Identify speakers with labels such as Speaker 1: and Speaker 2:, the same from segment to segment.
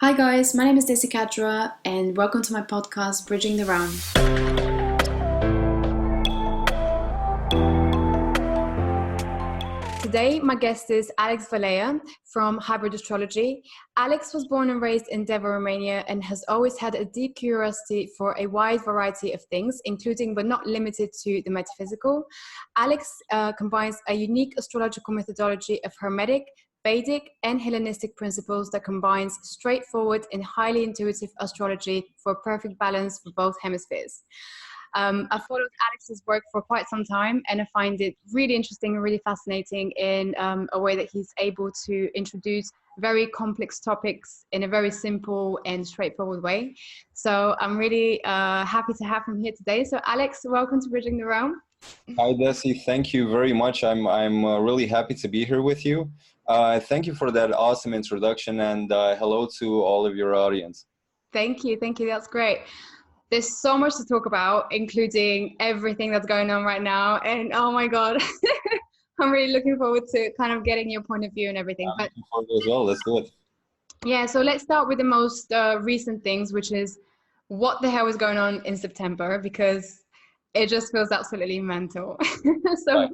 Speaker 1: Hi guys, my name is Desi Kadra and welcome to my podcast, Bridging the Realm. Today, my guest is Alex Valea from Hybrid Astrology. Alex was born and raised in Deva, Romania, and has always had a deep curiosity for a wide variety of things, including but not limited to the metaphysical. Alex combines a unique astrological methodology of Hermetic, Vedic and Hellenistic principles that combines straightforward and highly intuitive astrology for a perfect balance for both hemispheres. I've followed Alex's work for quite some time, and I find it really interesting and really fascinating in a way that he's able to introduce very complex topics in a very simple and straightforward way. So I'm really happy to have him here today. So Alex, welcome to Bridging the Realm.
Speaker 2: Hi, Desi. Thank you very much. I'm really happy to be here with you. Thank you for that awesome introduction, and hello to all of your audience.
Speaker 1: Thank you. That's great. There's so much to talk about, including everything that's going on right now. And oh my God, I'm really looking forward to kind of getting your point of view and everything.
Speaker 2: I'm looking forward as well. Let's do it.
Speaker 1: Yeah, so let's start with the most recent things, which is what the hell is going on in September, because it just feels absolutely mental. So,
Speaker 2: Right.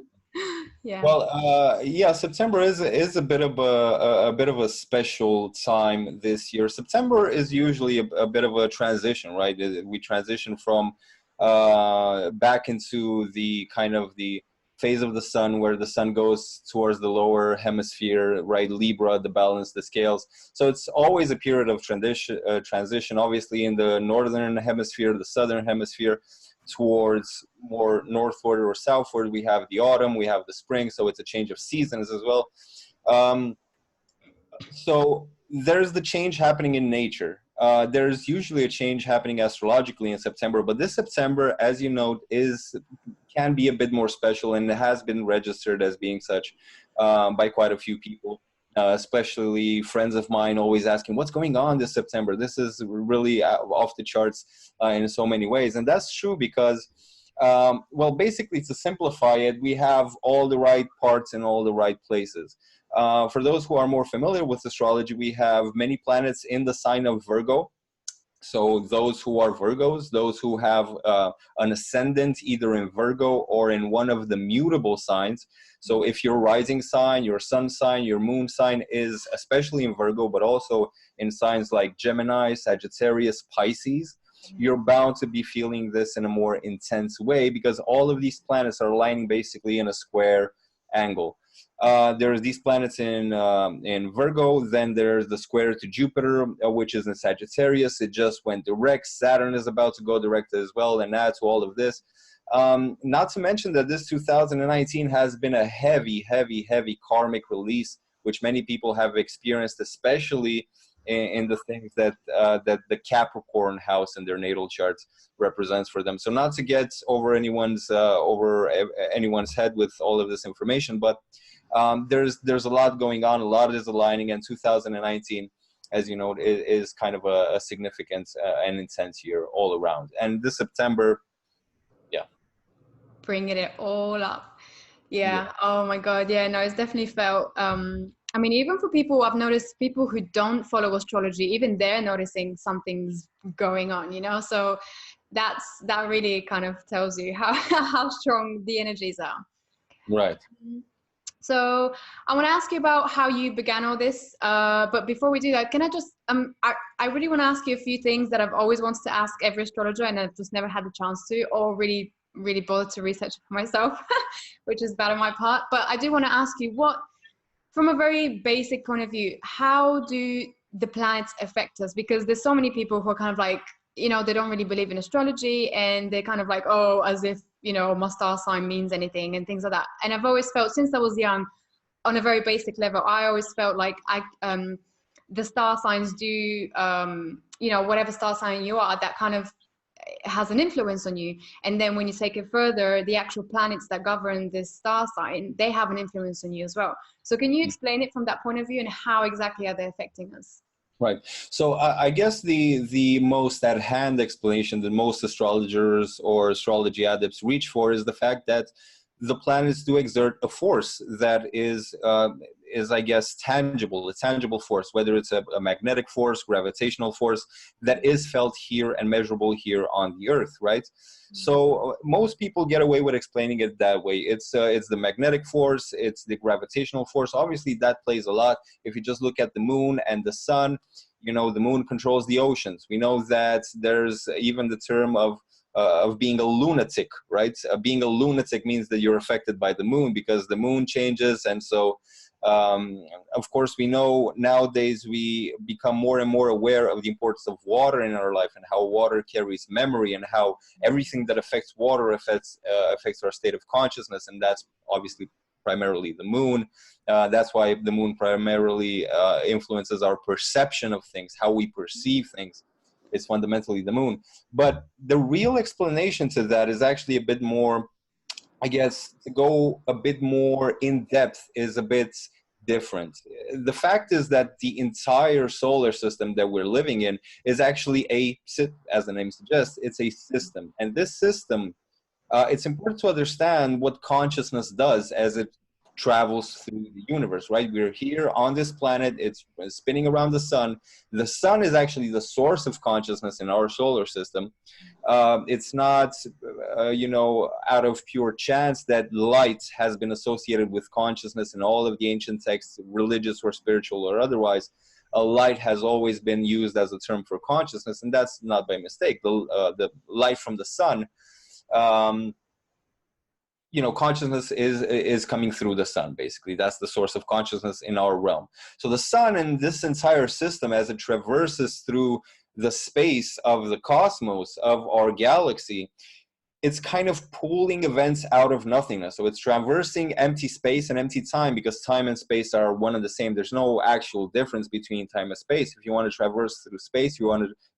Speaker 1: yeah.
Speaker 2: Well, yeah, September is a bit of a special time this year. September is usually a bit of a transition, right? We transition from back into the kind of the phase of the sun where the sun goes towards the lower hemisphere, right? Libra, the balance, the scales. So it's always a period of transition, obviously in the northern hemisphere, the southern hemisphere, towards more northward or southward. We have the autumn, we have the spring, so it's a change of seasons as well. So there's the change happening in nature. There's usually a change happening astrologically in September, but this September, as you note, can be a bit more special, and it has been registered as being such by quite a few people. Especially friends of mine always asking, what's going on this September? This is really off the charts in so many ways. And that's true because, well, basically, to simplify it, we have all the right parts in all the right places. For those who are more familiar with astrology, we have many planets in the sign of Virgo. So those who are Virgos, those who have an ascendant either in Virgo or in one of the mutable signs. So if your rising sign, your sun sign, your moon sign is especially in Virgo, but also in signs like Gemini, Sagittarius, Pisces, you're bound to be feeling this in a more intense way because all of these planets are aligning basically in a square angle. There's these planets in Virgo, then there's the square to Jupiter, which is in Sagittarius. It just went direct. Saturn is about to go direct as well, and add to all of this. Not to mention that this 2019 has been a heavy karmic release, which many people have experienced, especially in the things that the Capricorn house in their natal charts represents for them. So not to get over anyone's head with all of this information, but there's a lot going on. A lot is aligning, and 2019, as you know, is kind of a significant and intense year all around. And this September, yeah,
Speaker 1: Bringing it all up. Yeah. Oh my God. Yeah, no, it's definitely felt, I mean, even for people, I've noticed people who don't follow astrology, even they're noticing something's going on, you know? So that really kind of tells you how strong the energies are.
Speaker 2: right.
Speaker 1: So I want to ask you about how you began all this. But before we do that, can I just, I really want to ask you a few things that I've always wanted to ask every astrologer and I've just never had the chance to, or really bothered to research for myself, which is bad on my part. But I do want to ask you from a very basic point of view, how do the planets affect us? Because there's so many people who are kind of like, you know, they don't really believe in astrology and they're kind of like, oh, as if, you know, my star sign means anything and things like that. And I've always felt since I was young, on a very basic level, I always felt like the star signs do, you know, whatever star sign you are, that kind of has an influence on you. And then when you take it further, the actual planets that govern this star sign, they have an influence on you as well. So can you explain it from that point of view and how exactly are they affecting us?
Speaker 2: Right. So I guess the most at hand explanation that most astrologers or astrology adepts reach for is the fact that the planets do exert a force that is is, I guess, tangible, a tangible force, whether it's a magnetic force, gravitational force that is felt here and measurable here on the earth, right? So most people get away with explaining it that way. It's the magnetic force, it's the gravitational force. Obviously, that plays a lot. If you just look at the moon and the sun, you know, the moon controls the oceans. We know that there's even the term of being a lunatic, right? Being a lunatic means that you're affected by the moon because the moon changes. And so, of course, we know nowadays we become more and more aware of the importance of water in our life and how water carries memory and how everything that affects water affects our state of consciousness. And that's obviously primarily the moon. That's why the moon primarily influences our perception of things, how we perceive things. It's fundamentally the moon. But the real explanation to that is actually a bit more, I guess, to go a bit more in depth is a bit different. The fact is that the entire solar system that we're living in is actually as the name suggests, it's a system. And this system, it's important to understand what consciousness does as it travels through the universe, right? We're here on this planet, it's spinning around the sun. The sun is actually the source of consciousness in our solar system. It's not, you know, out of pure chance that light has been associated with consciousness in all of the ancient texts, religious or spiritual or otherwise. Light has always been used as a term for consciousness, and that's not by mistake. The light from the sun, you know, consciousness is coming through the sun, basically. That's the source of consciousness in our realm. So the sun and this entire system, as it traverses through the space of the cosmos, of our galaxy, it's kind of pulling events out of nothingness. So it's traversing empty space and empty time, because time and space are one and the same. There's no actual difference between time and space. If you want to traverse through space, you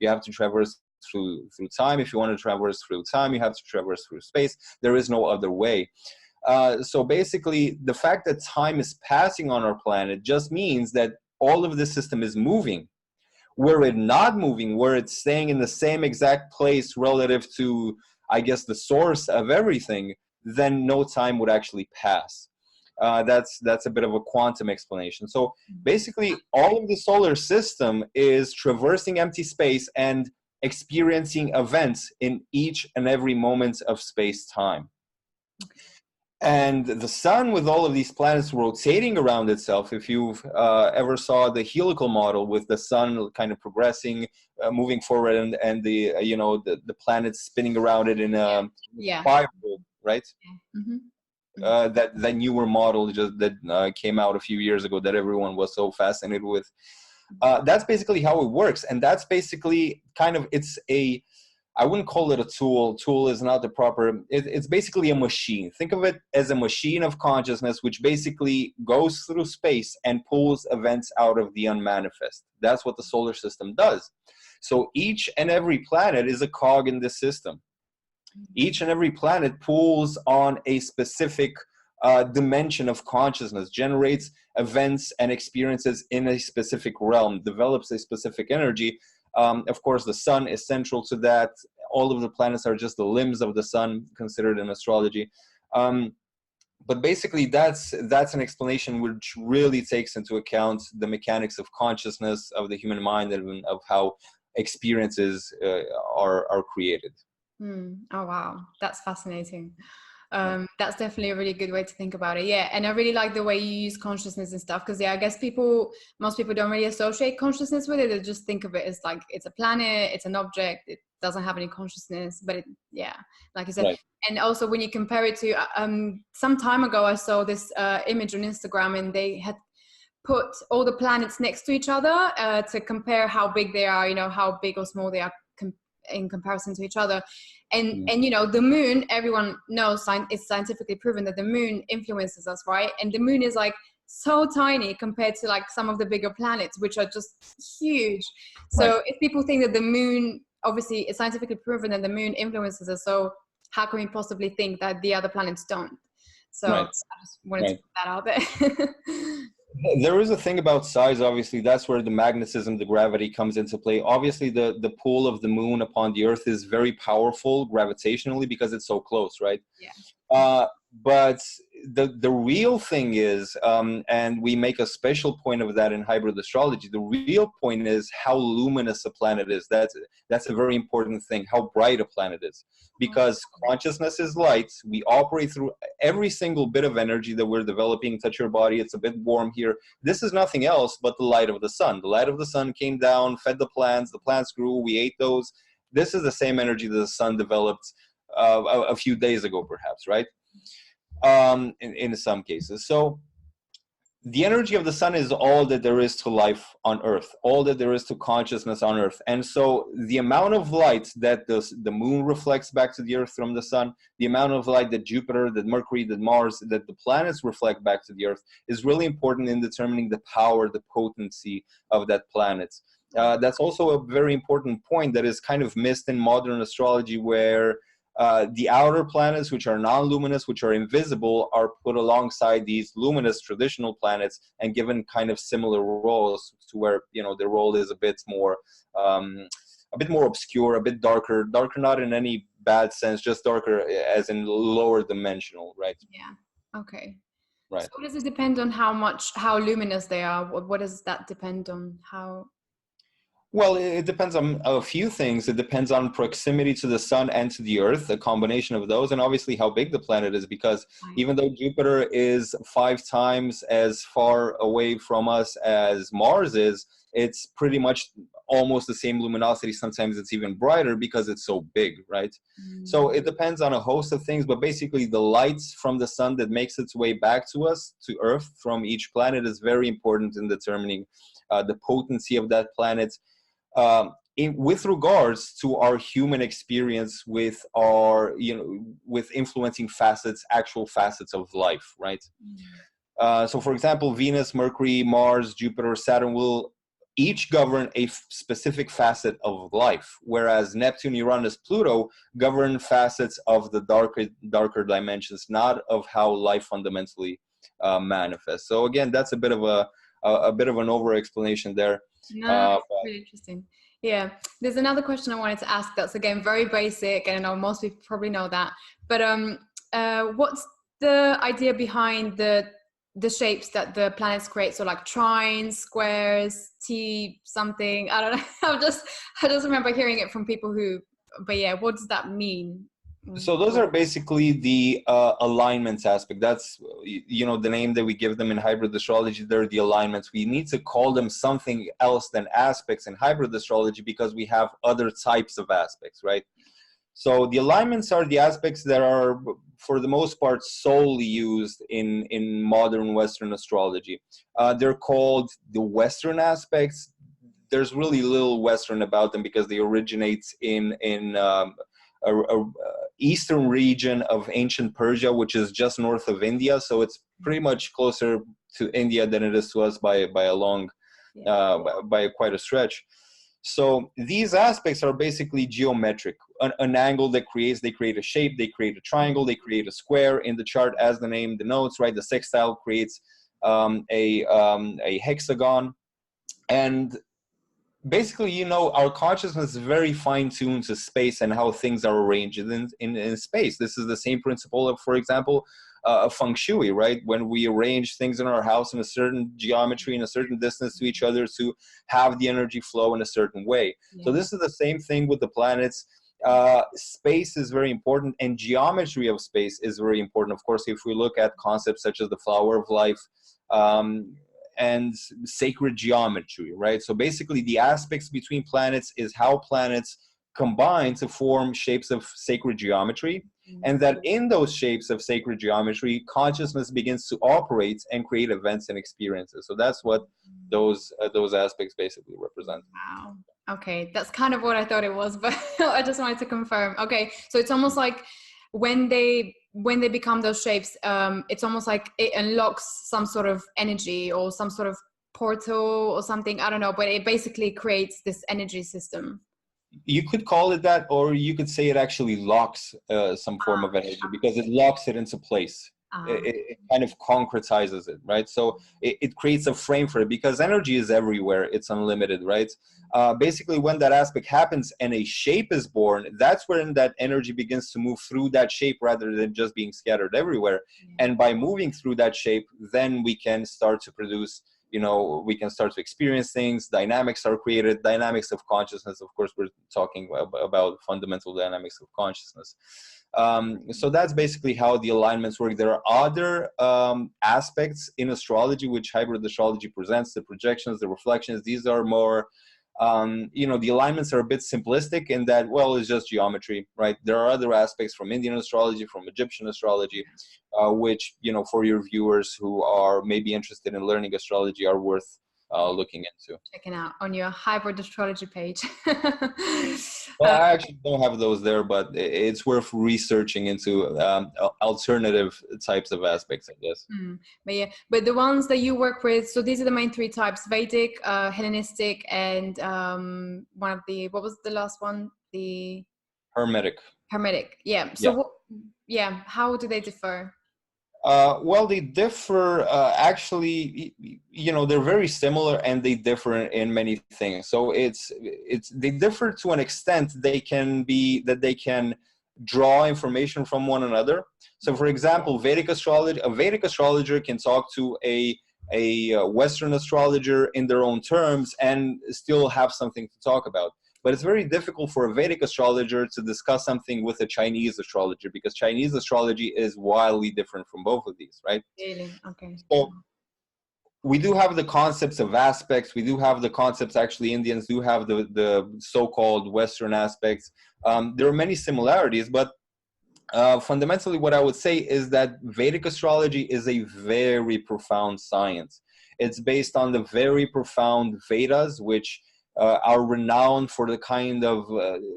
Speaker 2: have to traverse through time. If you want to traverse through time, you have to traverse through space. There is no other way. So basically, the fact that time is passing on our planet just means that all of this system is moving. Were it not moving, were it staying in the same exact place relative to, I guess, the source of everything, then no time would actually pass. That's a bit of a quantum explanation. So basically, all of the solar system is traversing empty space and experiencing events in each and every moment of space-time. And the sun, with all of these planets rotating around itself, if you've ever saw the helical model with the sun kind of progressing, moving forward, and the you know, the planets spinning around it in a spiral, right? Mm-hmm. That newer model that came out a few years ago that everyone was so fascinated with. That's basically how it works. And that's basically kind of, I wouldn't call it a tool. Tool is not the proper, it's basically a machine. Think of it as a machine of consciousness, which basically goes through space and pulls events out of the unmanifest. That's what the solar system does. So each and every planet is a cog in this system. Each and every planet pulls on a specific dimension of consciousness, generates events and experiences in a specific realm, develops a specific energy. Of course, the sun is central to that. All of the planets are just the limbs of the sun, considered in astrology. But basically, that's an explanation which really takes into account the mechanics of consciousness, of the human mind, and of how experiences are created.
Speaker 1: Oh, wow. That's fascinating. That's definitely a really good way to think about it. Yeah. And I really like the way you use consciousness and stuff, because I guess most people don't really associate consciousness with it. They just think of it as like, it's a planet, it's an object, it doesn't have any consciousness, but like you said. Right. And also when you compare it to, some time ago, I saw this image on Instagram, and they had put all the planets next to each other to compare how big they are, you know, how big or small they are in comparison to each other. And you know, the moon, everyone knows, it's scientifically proven that the moon influences us, right? And the moon is like so tiny compared to like some of the bigger planets, which are just huge. So if people think that the moon, obviously it's scientifically proven that the moon influences us, so how can we possibly think that the other planets don't? So I just wanted to put that out there.
Speaker 2: There is a thing about size, obviously. That's where the magnetism, the gravity comes into play. Obviously, the pull of the moon upon the earth is very powerful gravitationally because it's so close, right? Yeah. But the real thing is, and we make a special point of that in hybrid astrology, the real point is how luminous a planet is. That's a very important thing, how bright a planet is. Because consciousness is light. We operate through every single bit of energy that we're developing. Touch your body, it's a bit warm here. This is nothing else but the light of the sun. The light of the sun came down, fed the plants grew, we ate those. This is the same energy that the sun developed a few days ago, perhaps, right? In some cases. So the energy of the sun is all that there is to life on Earth, all that there is to consciousness on Earth. And so the amount of light that the moon reflects back to the Earth from the sun, the amount of light that Jupiter, that Mercury, that Mars, that the planets reflect back to the Earth is really important in determining the power, the potency of that planet. That's also a very important point that is kind of missed in modern astrology, where the outer planets, which are non-luminous, which are invisible, are put alongside these luminous traditional planets and given kind of similar roles, to where, you know, their role is a bit more obscure, a bit darker not in any bad sense, just darker as in lower dimensional, right?
Speaker 1: Yeah. Okay.
Speaker 2: Right.
Speaker 1: So does it depend on how luminous they are? What does that depend on? How?
Speaker 2: Well, it depends on a few things. It depends on proximity to the sun and to the earth, a combination of those, and obviously how big the planet is, because even though Jupiter is 5 times as far away from us as Mars is, it's pretty much almost the same luminosity. Sometimes it's even brighter because it's so big, right? So it depends on a host of things, but basically the light from the sun that makes its way back to us, to Earth, from each planet is very important in determining the potency of that planet. With regards to our human experience with our, with influencing actual facets of life, right? So for example, Venus, Mercury, Mars, Jupiter, Saturn will each govern a specific facet of life, whereas Neptune, Uranus, Pluto govern facets of the darker dimensions, not of how life fundamentally manifests. So again, that's a bit of an over explanation there.
Speaker 1: No, really interesting. Yeah, there's another question I wanted to ask that's, again, very basic, and I know most people probably know that, but what's the idea behind the shapes that the planets create? So like trines, squares, T something, I don't know. I just remember hearing it from people but yeah, what does that mean?
Speaker 2: So those are basically the alignments aspect. That's, the name that we give them in hybrid astrology. They're the alignments. We need to call them something else than aspects in hybrid astrology because we have other types of aspects, right? So the alignments are the aspects that are, for the most part, solely used in modern Western astrology. They're called the Western aspects. There's really little Western about them because they originate in eastern region of ancient Persia, which is just north of India. So it's pretty much closer to India than it is to us by quite a stretch. So these aspects are basically geometric. An angle they create a shape, they create a triangle, they create a square in the chart, as the name denotes, right? The sextile creates a hexagon. And basically, our consciousness is very fine-tuned to space and how things are arranged in space. This is the same principle of, for example, feng shui, right? When we arrange things in our house in a certain geometry, in a certain distance to each other to have the energy flow in a certain way. Yeah. So this is the same thing with the planets. Space is very important, and geometry of space is very important. Of course, if we look at concepts such as the flower of life, and sacred geometry, right? So basically the aspects between planets is how planets combine to form shapes of sacred geometry, and that in those shapes of sacred geometry, consciousness begins to operate and create events and experiences. So that's what those aspects basically represent.
Speaker 1: Wow. Okay, that's kind of what I thought it was, but I just wanted to confirm. Okay, so it's almost like when they become those shapes, it's almost like it unlocks some sort of energy or some sort of portal or something, I don't know, but it basically creates this energy system.
Speaker 2: You could call it that, or you could say it actually locks some form of energy, because it locks it into place. it kind of concretizes it, right? So it creates a frame for it, because energy is everywhere. It's unlimited, right? Basically, when that aspect happens and a shape is born, that's when that energy begins to move through that shape rather than just being scattered everywhere. And by moving through that shape, then we can start to produce, you know, we can start to experience things. Dynamics are created, dynamics of consciousness. Of course, we're talking about fundamental dynamics of consciousness. So that's basically how the alignments work. There are other aspects in astrology which hybrid astrology presents: the projections, the reflections. These are more, you know, the alignments are a bit simplistic in that, well, it's just geometry, right? There are other aspects from Indian astrology, from Egyptian astrology, which, you know, for your viewers who are maybe interested in learning astrology, are worth looking into.
Speaker 1: Checking out on your hybrid astrology page.
Speaker 2: Well, I actually don't have those there, but it's worth researching into alternative types of aspects, I guess.
Speaker 1: But the ones that you work with, so these are the main three types: Vedic, Hellenistic, and one of the, what was the last one? The
Speaker 2: Hermetic.
Speaker 1: Hermetic. Yeah. So how do they differ?
Speaker 2: Well, they differ, actually, you know, they're very similar, and they differ in many things. So they differ to an extent. They can draw information from one another. So for example, Vedic astrology, a Vedic astrologer can talk to a Western astrologer in their own terms and still have something to talk about. But it's very difficult for a Vedic astrologer to discuss something with a Chinese astrologer, because Chinese astrology is wildly different from both of these, right?
Speaker 1: Really? Okay.
Speaker 2: So we do have the concepts of aspects. We do have the concepts, actually, Indians do have the so-called Western aspects. There are many similarities, but fundamentally what I would say is that Vedic astrology is a very profound science. It's based on the very profound Vedas, which are renowned for the kind of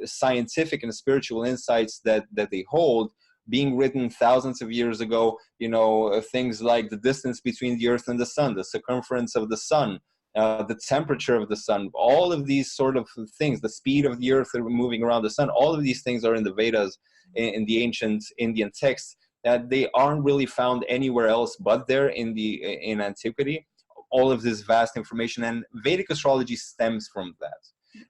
Speaker 2: scientific and spiritual insights that they hold, being written thousands of years ago. You know, things like the distance between the Earth and the Sun, the circumference of the Sun, the temperature of the Sun, all of these sort of things, the speed of the Earth moving around the Sun, all of these things are in the Vedas, in the ancient Indian texts, that they aren't really found anywhere else but there in antiquity. All of this vast information, and Vedic astrology stems from that.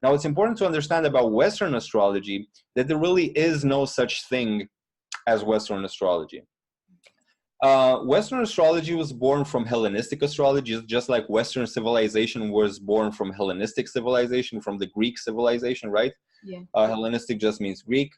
Speaker 2: Now, it's important to understand about Western astrology that there really is no such thing as Western astrology. Western astrology was born from Hellenistic astrology, just like Western civilization was born from Hellenistic civilization, from the Greek civilization, right?
Speaker 1: Yeah.
Speaker 2: Hellenistic just means Greek.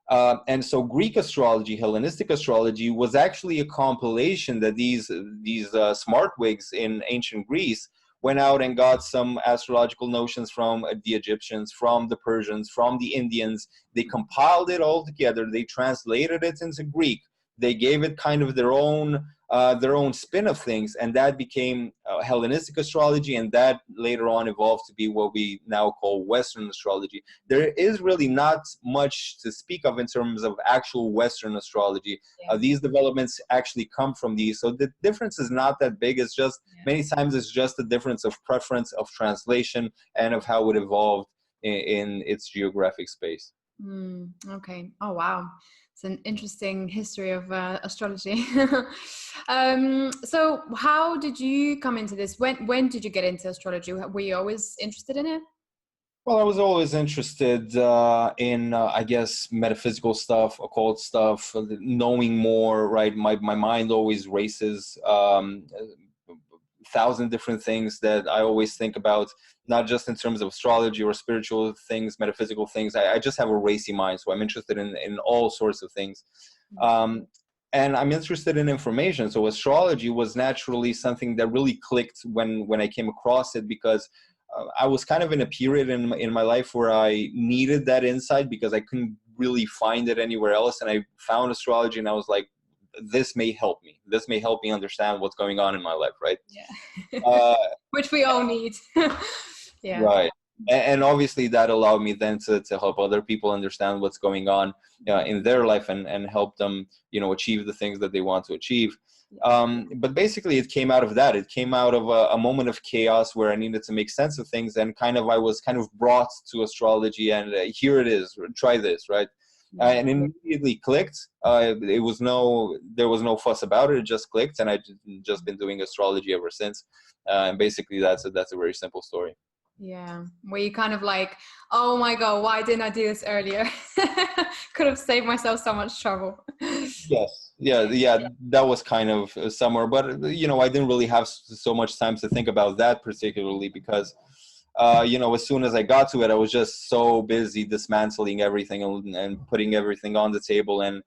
Speaker 2: And so Greek astrology, Hellenistic astrology, was actually a compilation that these smartwigs in ancient Greece went out and got some astrological notions from the Egyptians, from the Persians, from the Indians. They compiled it all together. They translated it into Greek. They gave it kind of their own spin of things, and that became Hellenistic astrology, and that later on evolved to be what we now call Western astrology. There is really not much to speak of in terms of actual Western astrology. These developments actually come from these, so the difference is not that big. It's just many times it's just a difference of preference, of translation, and of how it evolved in its geographic space.
Speaker 1: Okay. Oh, wow. It's an interesting history of astrology. So how did you come into this? When did you get into astrology? Were you always interested in it?
Speaker 2: Well, I was always interested in, I guess, metaphysical stuff, occult stuff, knowing more, right? My mind always races. 1,000 different things that I always think about, not just in terms of astrology or spiritual things, metaphysical things. I just have a racy mind, so I'm interested in all sorts of things. And I'm interested in information. So astrology was naturally something that really clicked when I came across it, because I was kind of in a period in my life where I needed that insight because I couldn't really find it anywhere else. And I found astrology and I was like, this may help me. This may help me understand what's going on in my life, right?
Speaker 1: Yeah. Which we all need. Yeah.
Speaker 2: Right. And obviously that allowed me then to help other people understand what's going on in their life and help them, you know, achieve the things that they want to achieve. But basically it came out of that. It came out of a moment of chaos where I needed to make sense of things, and I was kind of brought to astrology, and here it is, try this, right? And immediately clicked. There was no fuss about it. It just clicked, and I've just been doing astrology ever since. And basically, that's a very simple story.
Speaker 1: Yeah, where you kind of like, oh my God, why didn't I do this earlier? Could have saved myself so much trouble.
Speaker 2: Yes, yeah. That was kind of somewhere, but I didn't really have so much time to think about that particularly because, as soon as I got to it, I was just so busy dismantling everything and putting everything on the table and,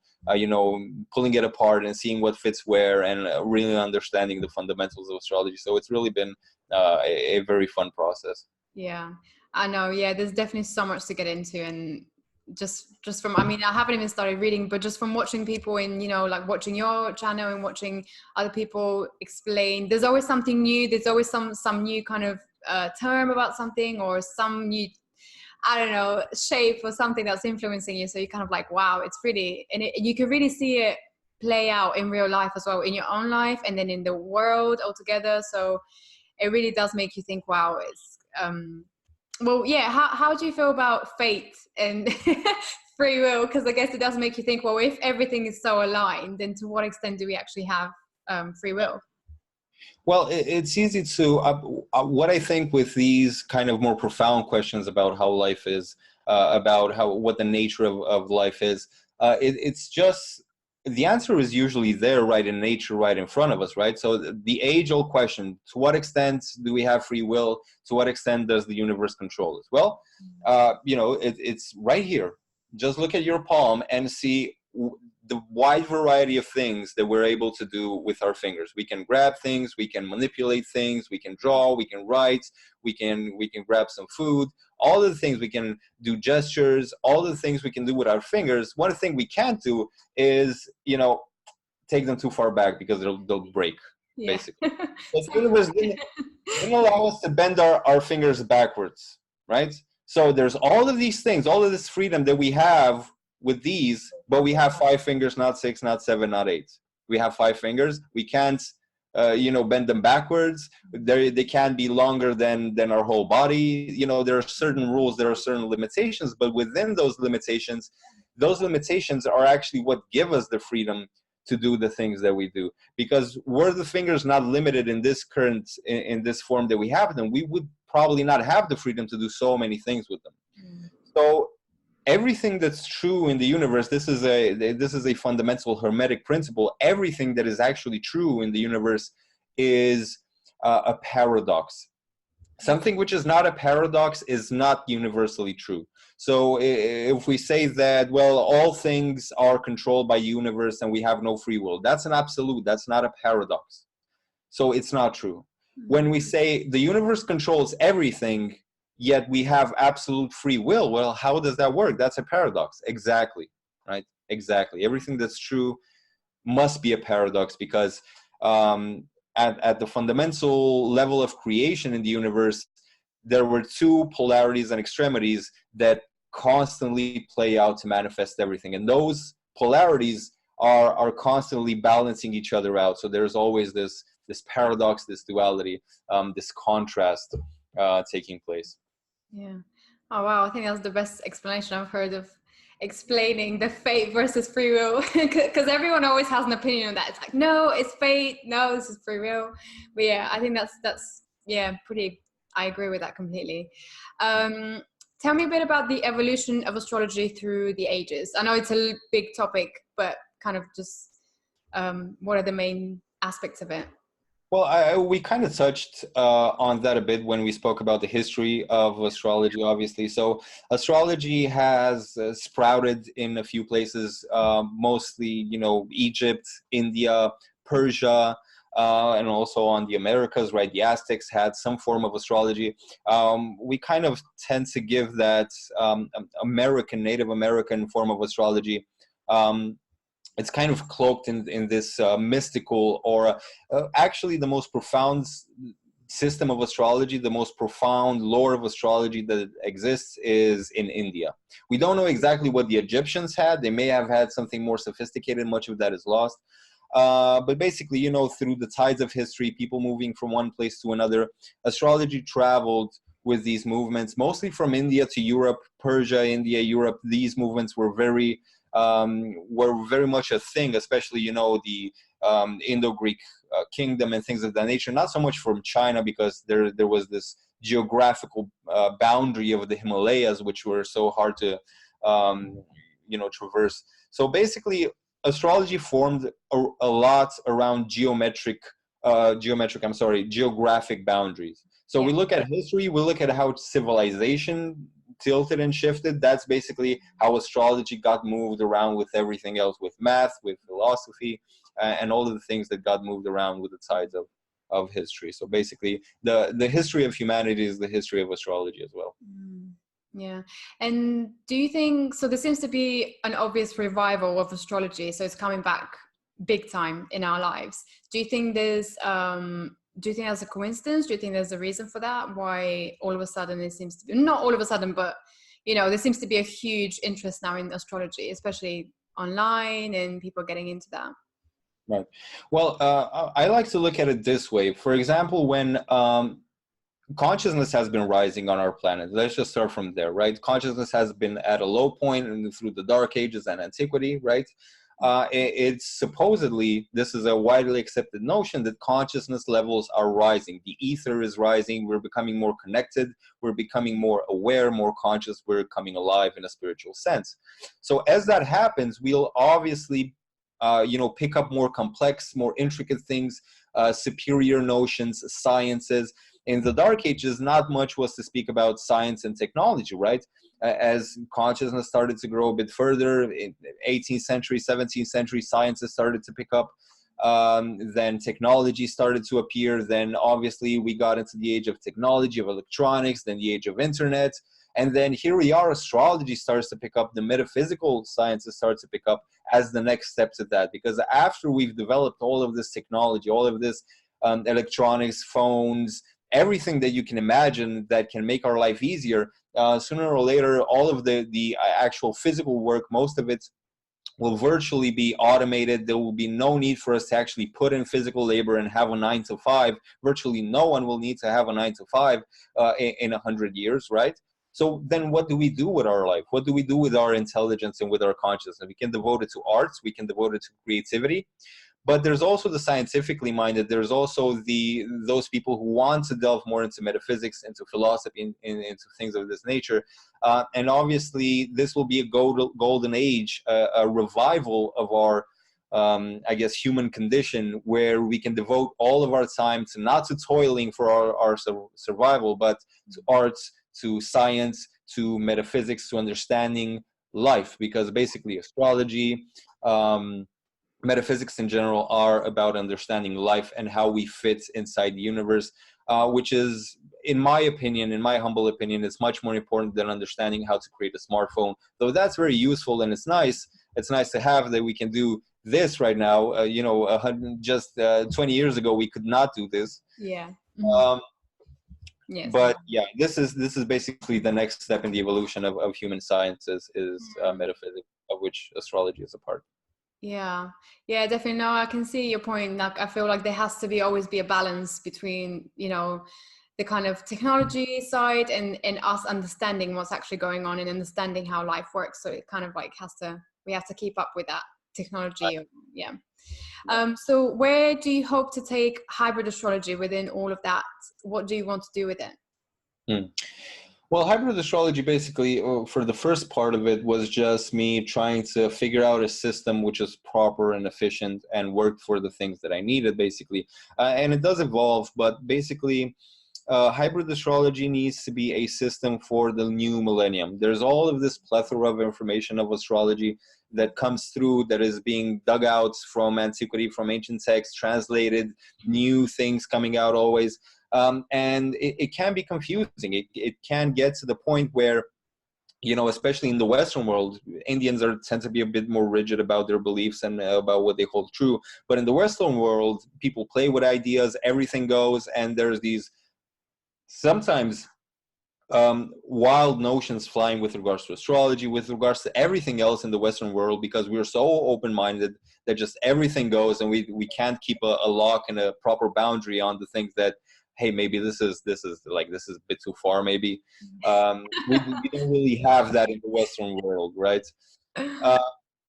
Speaker 2: pulling it apart and seeing what fits where and really understanding the fundamentals of astrology. So it's really been a very fun process.
Speaker 1: Yeah, I know. Yeah, there's definitely so much to get into, and just from, I mean, I haven't even started reading, but just from watching people in, like watching your channel and watching other people explain, there's always something new. There's always some new kind of term about something, or some new, I don't know, shape or something that's influencing you. So you're kind of like, wow, it's pretty, and you can really see it play out in real life as well, in your own life and then in the world altogether. So it really does make you think, wow, it's well, yeah, how do you feel about fate and free will? Because I guess it does make you think, well, if everything is so aligned, then to what extent do we actually have free will?
Speaker 2: Well, it's easy to, what I think with these kind of more profound questions about how life is, about what the nature of life is, it's just, the answer is usually there, right, in nature, right in front of us, right? So the age-old question, to what extent do we have free will? To what extent does the universe control us? Well, it's right here. Just look at your palm and see the wide variety of things that we're able to do with our fingers. We can grab things, we can manipulate things, we can draw, we can write, we can grab some food, all of the things we can do, gestures, all the things we can do with our fingers. One thing we can't do is, take them too far back because they'll break, basically. So the universe didn't allow us to bend our fingers backwards, right? So there's all of these things, all of this freedom that we have with these, but we have 5 fingers, not 6, not 7, not 8. We have 5 fingers. We can't, bend them backwards. They can't be longer than our whole body. There are certain rules, there are certain limitations, but within those limitations are actually what give us the freedom to do the things that we do. Because were the fingers not limited in this in this form that we have them, we would probably not have the freedom to do so many things with them. So everything that's true in the universe, this is a fundamental Hermetic principle. Everything that is actually true in the universe is a paradox. Something which is not a paradox is not universally true. So if we say that, well, all things are controlled by the universe and we have no free will, that's an absolute, that's not a paradox. So it's not true. When we say the universe controls everything, yet we have absolute free will, well, how does that work? That's a paradox. Exactly, right? Exactly. Everything that's true must be a paradox because at the fundamental level of creation in the universe, there were 2 polarities and extremities that constantly play out to manifest everything. And those polarities are constantly balancing each other out. So there's always this paradox, this duality, this contrast taking place.
Speaker 1: Yeah. Oh, wow. I think that's the best explanation I've heard of explaining the fate versus free will, because everyone always has an opinion on that. It's like, no, it's fate. No, this is free will. But yeah, I think that's pretty, I agree with that completely. Tell me a bit about the evolution of astrology through the ages. I know it's a big topic, but kind of just what are the main aspects of it?
Speaker 2: Well, we kind of touched on that a bit when we spoke about the history of astrology, obviously. So astrology has sprouted in a few places, mostly, Egypt, India, Persia, and also on the Americas, right? The Aztecs had some form of astrology. We kind of tend to give that Native American form of astrology it's kind of cloaked in this mystical or actually the most profound system of astrology, the most profound lore of astrology that exists is in India. We don't know exactly what the Egyptians had. They may have had something more sophisticated. Much of that is lost. But basically, through the tides of history, people moving from one place to another, astrology traveled with these movements, mostly from India to Europe, Persia, India, Europe. These movements were very were very much a thing, especially, you know, the Indo-Greek kingdom and things of that nature. Not so much from China, because there was this geographical boundary of the Himalayas, which were so hard to you know, traverse. So basically, astrology formed a lot around geographic boundaries. So we look at history, we look at how civilization tilted and shifted. That's basically how astrology got moved around with everything else, with math, with philosophy, and all of the things that got moved around with the tides of history. So basically, the history of humanity is the history of astrology as well.
Speaker 1: Yeah. And do you think, so there seems to be an obvious revival of astrology, so it's coming back big time in our lives. Do you think there's a coincidence? Do you think there's a reason for that? Why all of a sudden it seems to be, not all of a sudden, but, you know, there seems to be a huge interest now in astrology, especially online, and people getting into that?
Speaker 2: Right. Well, I like to look at it this way. For example, when consciousness has been rising on our planet. Let's just start from there, right? Consciousness has been at a low point through the Dark Ages and antiquity, right? It's supposedly, this is a widely accepted notion, that consciousness levels are rising. The ether is rising. We're becoming more connected. We're becoming more aware, more conscious. We're coming alive in a spiritual sense. So as that happens, we'll obviously you know, pick up more complex, more intricate things, superior notions, sciences. In the Dark Ages, not much was to speak about science and technology, right? As consciousness started to grow a bit further, in 18th century, 17th century, sciences started to pick up. Then technology started to appear. Then obviously we got into the age of technology, of electronics, then the age of internet. And then here we are, astrology starts to pick up, the metaphysical sciences start to pick up as the next step to that. Because after we've developed all of this technology, all of this electronics, phones, everything that you can imagine that can make our life easier, sooner or later, all of the actual physical work, most of it will virtually be automated. There will be no need for us to actually put in physical labor and have a 9 to 5. Virtually no one will need to have a 9 to 5 in 100 years, right? So then what do we do with our life? What do we do with our intelligence and with our consciousness? We can devote it to arts. We can devote it to creativity. But there's also the scientifically minded. There's also those people who want to delve more into metaphysics, into philosophy, into things of this nature. And obviously, this will be a golden age, a revival of our, I guess, human condition, where we can devote all of our time to not to toiling for our survival, but to arts, to science, to metaphysics, to understanding life. Because basically, astrology, metaphysics in general are about understanding life and how we fit inside the universe, which is, in my opinion, in my humble opinion, it's much more important than understanding how to create a smartphone. Though that's very useful and it's nice to have that we can do this right now. You know, just 20 years ago, we could not do this.
Speaker 1: Yeah.
Speaker 2: Yes. But yeah, this is basically the next step in the evolution of human sciences is metaphysics, of which astrology is a part.
Speaker 1: Yeah, definitely. No, I can see your point. Like, I feel like there has to always be a balance between, you know, the kind of technology side and us understanding what's actually going on and understanding how life works. So it kind of like we have to keep up with that technology. Yeah. So where do you hope to take hybrid astrology within all of that? What do you want to do with it?
Speaker 2: Well, hybrid astrology, basically, for the first part of it, was just me trying to figure out a system which is proper and efficient and worked for the things that I needed, basically. And it does evolve, but basically, hybrid astrology needs to be a system for the new millennium. There's all of this plethora of information of astrology that comes through, that is being dug out from antiquity, from ancient texts, translated, new things coming out always. And it can be confusing. It can get to the point where, you know, especially in the Western world, Indians tend to be a bit more rigid about their beliefs and about what they hold true. But in the Western world, people play with ideas, everything goes, and there's these sometimes wild notions flying with regards to astrology, with regards to everything else in the Western world, because we're so open-minded that just everything goes, and we can't keep a lock and a proper boundary on the things that, hey, maybe this is a bit too far. Maybe we don't really have that in the Western world, right?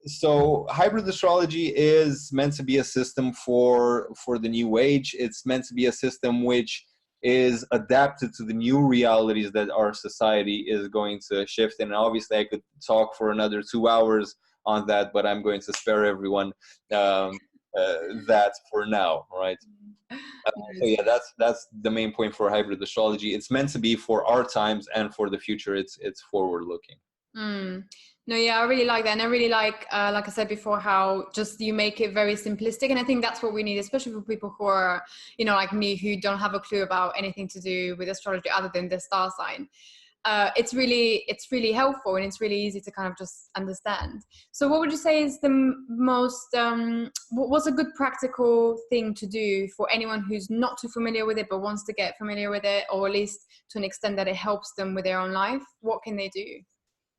Speaker 2: So hybrid astrology is meant to be a system for the new age. It's meant to be a system which is adapted to the new realities that our society is going to shift. And obviously I could talk for another 2 hours on that, but I'm going to spare everyone that for now, right? So yeah, that's the main point for hybrid astrology. It's meant to be for our times and for the future. It's forward looking.
Speaker 1: No, yeah, I really like that. And I really like I said before, how just you make it very simplistic. And I think that's what we need, especially for people who are, you know, like me, who don't have a clue about anything to do with astrology other than the star sign. It's really helpful, and it's really easy to kind of just understand. So what would you say is the most, what's a good practical thing to do for anyone who's not too familiar with it, but wants to get familiar with it, or at least to an extent that it helps them with their own life? What can they do?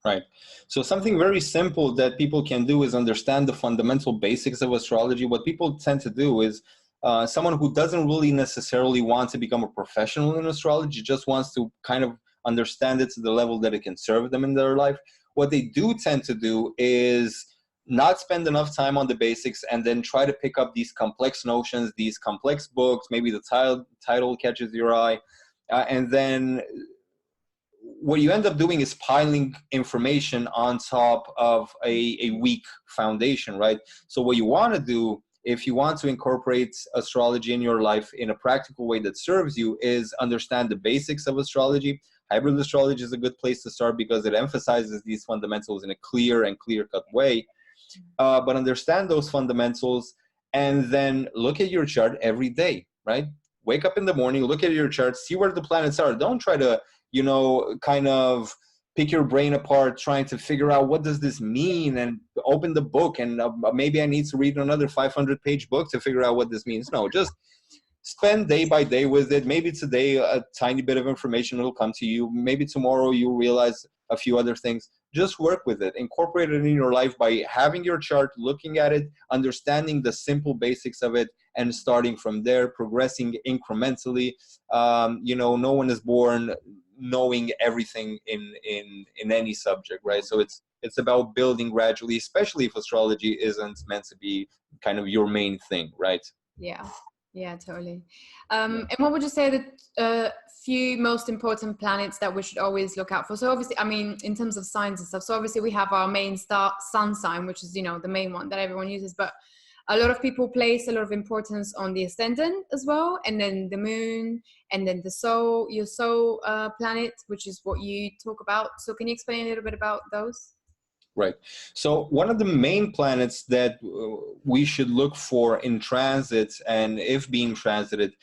Speaker 2: Right. So something very simple that people can do is understand the fundamental basics of astrology. What people tend to do is someone who doesn't really necessarily want to become a professional in astrology, just wants to kind of understand it to the level that it can serve them in their life. What they do tend to do is not spend enough time on the basics and then try to pick up these complex notions, these complex books, maybe the title catches your eye, and then what you end up doing is piling information on top of a weak foundation, right? So what you want to do, if you want to incorporate astrology in your life in a practical way that serves you, is understand the basics of astrology. Hybrid astrology is a good place to start because it emphasizes these fundamentals in a clear and clear-cut way. But understand those fundamentals and then look at your chart every day, right? Wake up in the morning, look at your chart, see where the planets are. Don't try to, you know, kind of pick your brain apart trying to figure out what does this mean, and open the book and maybe I need to read another 500-page book to figure out what this means. No, just spend day by day with it. Maybe today a tiny bit of information will come to you. Maybe tomorrow you'll realize a few other things. Just work with it. Incorporate it in your life by having your chart, looking at it, understanding the simple basics of it, and starting from there, progressing incrementally. You know, no one is born knowing everything in any subject, right? So it's about building gradually, especially if astrology isn't meant to be kind of your main thing, right?
Speaker 1: Yeah, totally. And what would you say the few most important planets that we should always look out for? So obviously, I mean, in terms of signs and stuff, so obviously we have our main sun sign, which is, you know, the main one that everyone uses, but a lot of people place a lot of importance on the ascendant as well, and then the moon, and then the soul, your soul planet, which is what you talk about. So can you explain a little bit about those?
Speaker 2: Right. So one of the main planets that we should look for in transit, and if being transited,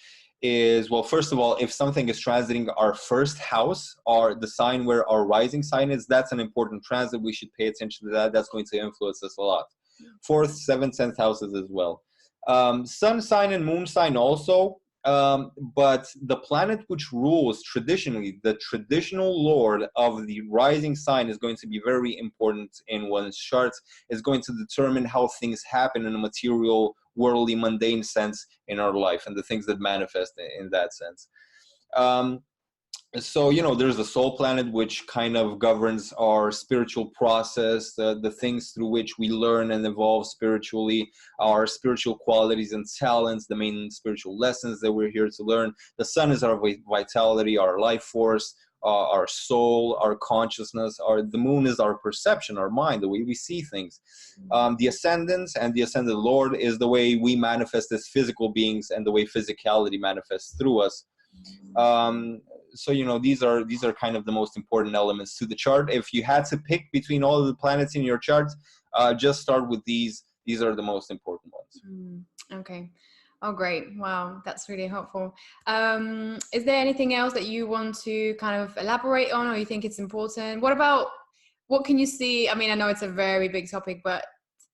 Speaker 2: is, well, first of all, if something is transiting our first house, or the sign where our rising sign is, that's an important transit. We should pay attention to that. That's going to influence us a lot. 4th, 7th, 10th houses as well. Sun sign and moon sign also. But the planet which rules traditionally, the traditional lord of the rising sign, is going to be very important in one's chart. Is going to determine how things happen in a material, worldly, mundane sense in our life, and the things that manifest in that sense. So, you know, there's the soul planet, which kind of governs our spiritual process, the things through which we learn and evolve spiritually, our spiritual qualities and talents, the main spiritual lessons that we're here to learn. The sun is our vitality, our life force, our soul, our consciousness. The moon is our perception, our mind, the way we see things. The ascendant and the ascended lord is the way we manifest as physical beings, and the way physicality manifests through us. So, you know, these are kind of the most important elements to the chart. If you had to pick between all of the planets in your chart, just start with these. These are the most important ones.
Speaker 1: Okay. Oh, great. Wow. That's really helpful. Is there anything else that you want to kind of elaborate on, or you think it's important? What can you see? I mean, I know it's a very big topic, but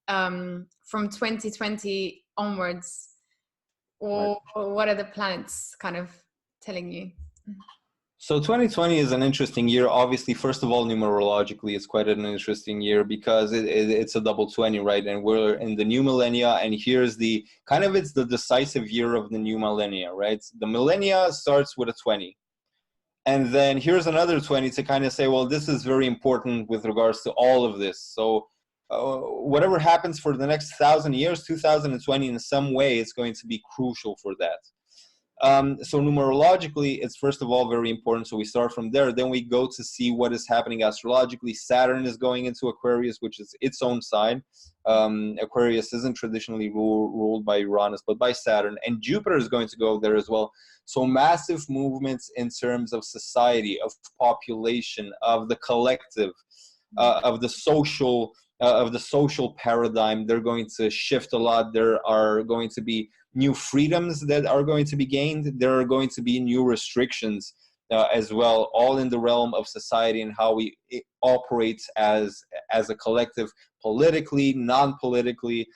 Speaker 1: from 2020 onwards, or what are the planets kind of telling you?
Speaker 2: So 2020 is an interesting year. Obviously, first of all, numerologically, it's quite an interesting year because it's a double 20, right? And we're in the new millennia, and here's the kind of, it's the decisive year of the new millennia, right? The millennia starts with a 20. And then here's another 20 to kind of say, well, this is very important with regards to all of this. So whatever happens for the next 1,000 years, 2020 in some way is going to be crucial for that. So numerologically, it's first of all very important. So we start from there. Then we go to see what is happening astrologically. Saturn is going into Aquarius, which is its own sign. Aquarius isn't traditionally ruled by Uranus, but by Saturn. And Jupiter is going to go there as well. So massive movements in terms of society, of population, of the collective, of the social paradigm. They're going to shift a lot. There are going to be new freedoms that are going to be gained. There are going to be new restrictions as well, all in the realm of society and how we operate as a collective, politically, non-politically,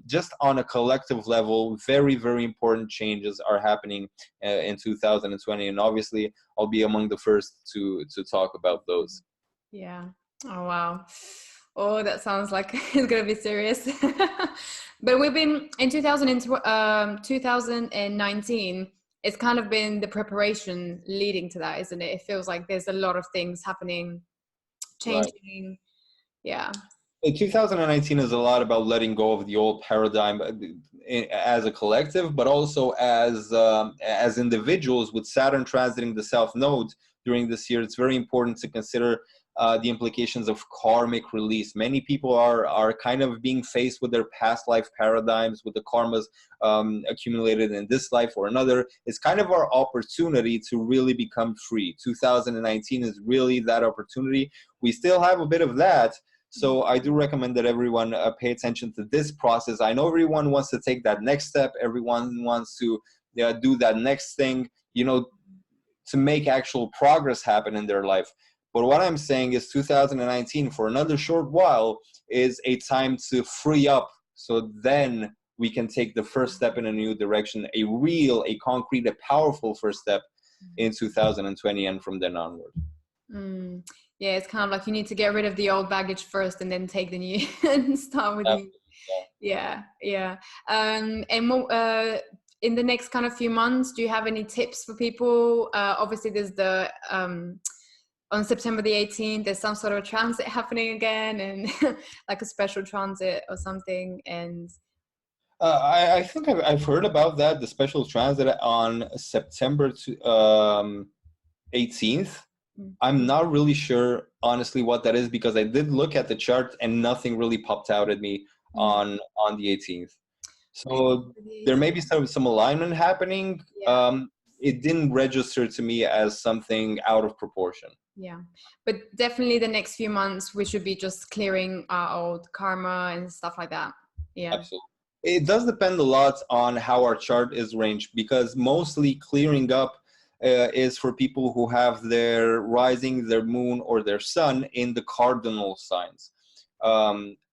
Speaker 2: just on a collective level. Very, very important changes are happening in 2020, and obviously I'll be among the first to talk about those.
Speaker 1: Yeah. Oh, wow. Oh, that sounds like it's going to be serious. But we've been in 2019, it's kind of been the preparation leading to that, isn't it? It feels like there's a lot of things happening, changing. Right. Yeah.
Speaker 2: 2019 is a lot about letting go of the old paradigm as a collective, but also as individuals. With Saturn transiting the South Node during this year, it's very important to consider the implications of karmic release. Many people are kind of being faced with their past life paradigms, with the karmas accumulated in this life or another. It's kind of our opportunity to really become free. 2019 is really that opportunity. We still have a bit of that. So I do recommend that everyone pay attention to this process. I know everyone wants to take that next step. Everyone wants to do that next thing, to make actual progress happen in their life. But what I'm saying is 2019, for another short while, is a time to free up. So then we can take the first step in a new direction, a concrete, a powerful first step in 2020 and from then onward.
Speaker 1: Yeah, it's kind of like you need to get rid of the old baggage first and then take the new and start with the yeah. And in the next kind of few months, do you have any tips for people? Obviously there's the on September the 18th, there's some sort of transit happening again, and like a special transit or something. And
Speaker 2: I think I've heard about that, the special transit on September 18th. I'm not really sure, honestly, what that is, because I did look at the chart and nothing really popped out at me on the 18th. So there may be some alignment happening. Yeah. It didn't register to me as something out of proportion.
Speaker 1: Yeah, but definitely the next few months we should be just clearing our old karma and stuff like that. Yeah,
Speaker 2: absolutely. It does depend a lot on how our chart is arranged, because mostly clearing up is for people who have their rising, their moon, or their sun in the cardinal signs.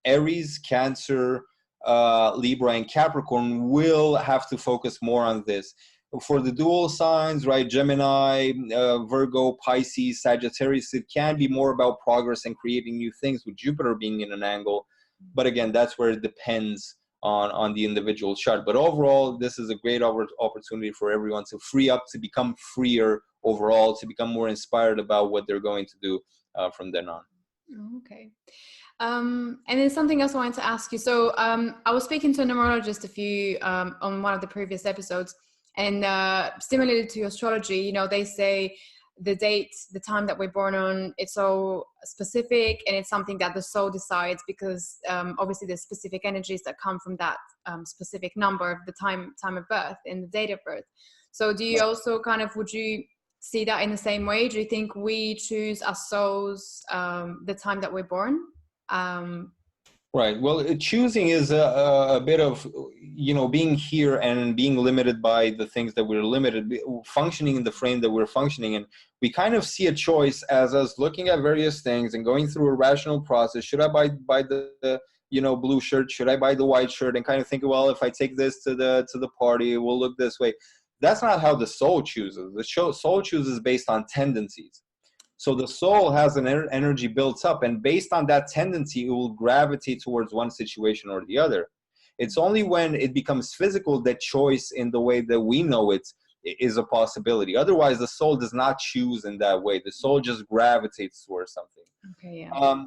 Speaker 2: Aries, Cancer, Libra, and Capricorn will have to focus more on this. For the dual signs, right, Gemini, Virgo, Pisces, Sagittarius, it can be more about progress and creating new things, with Jupiter being in an angle. But again, that's where it depends on the individual chart. But overall, this is a great opportunity for everyone to free up, to become freer overall, to become more inspired about what they're going to do from then on.
Speaker 1: Okay. And then something else I wanted to ask you. So I was speaking to a numerologist on one of the previous episodes, and similarly to astrology, they say the date, the time that we're born on, it's so specific, and it's something that the soul decides, because obviously there's specific energies that come from that specific number of the time of birth and the date of birth. So do you also would you see that in the same way? Do you think we choose our souls the time that we're born?
Speaker 2: Right. Well, choosing is a bit of, being here and being limited by the things that we're limited, functioning in the frame that we're functioning in. We kind of see a choice as us looking at various things and going through a rational process. Should I buy the blue shirt? Should I buy the white shirt? And kind of think, well, if I take this to the party, it will look this way. That's not how the soul chooses. The soul chooses based on tendencies. So the soul has an energy built up, and based on that tendency, it will gravitate towards one situation or the other. It's only when it becomes physical that choice in the way that we know it is a possibility. Otherwise, the soul does not choose in that way. The soul just gravitates towards something.
Speaker 1: Okay, yeah.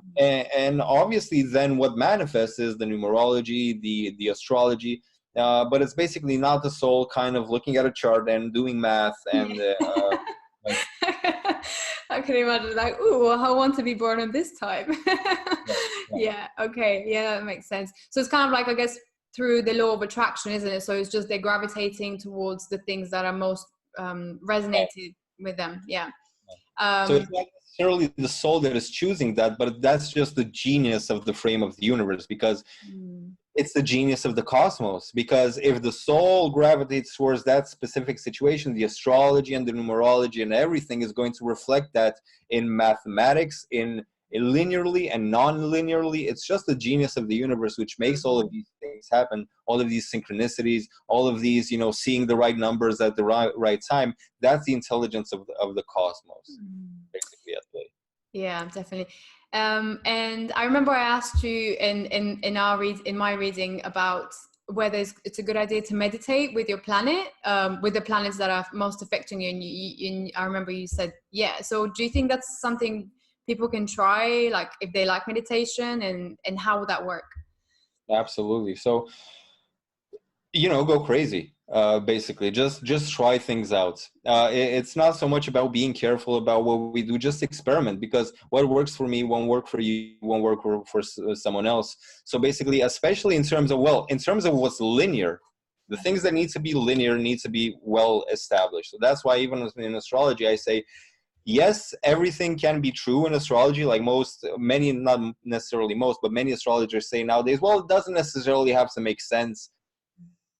Speaker 2: And obviously then what manifests is the numerology, the astrology, but it's basically not the soul kind of looking at a chart and doing math and like,
Speaker 1: I can imagine, like, ooh, I want to be born at this time.
Speaker 2: yeah, yeah.
Speaker 1: Yeah, okay, yeah, that makes sense. So it's kind of like, I guess, through the law of attraction, isn't it? So it's just they're gravitating towards the things that are most resonated with them. Yeah.
Speaker 2: So it's not necessarily the soul that is choosing that, but that's just the genius of the frame of the universe, because it's the genius of the cosmos. Because if the soul gravitates towards that specific situation, the astrology and the numerology and everything is going to reflect that in mathematics, in linearly and non-linearly. It's just the genius of the universe which makes all of these things happen, all of these synchronicities, all of these, you know, seeing the right numbers at the right time. That's the intelligence of the cosmos basically at play.
Speaker 1: Yeah, definitely. And I remember I asked you in my reading about whether it's a good idea to meditate with your planet, with the planets that are most affecting you. And I remember you said, yeah. So do you think that's something people can try, like if they like meditation, and how would that work?
Speaker 2: Absolutely. So, you know, go crazy. Basically, just try things out. It's not so much about being careful about what we do. Just experiment, because what works for me won't work for you, won't work for someone else. So basically, especially in terms of what's linear, the things that need to be linear need to be well established. So that's why even in astrology, I say, yes, everything can be true in astrology. Like many, not necessarily most, but many astrologers say nowadays, well, it doesn't necessarily have to make sense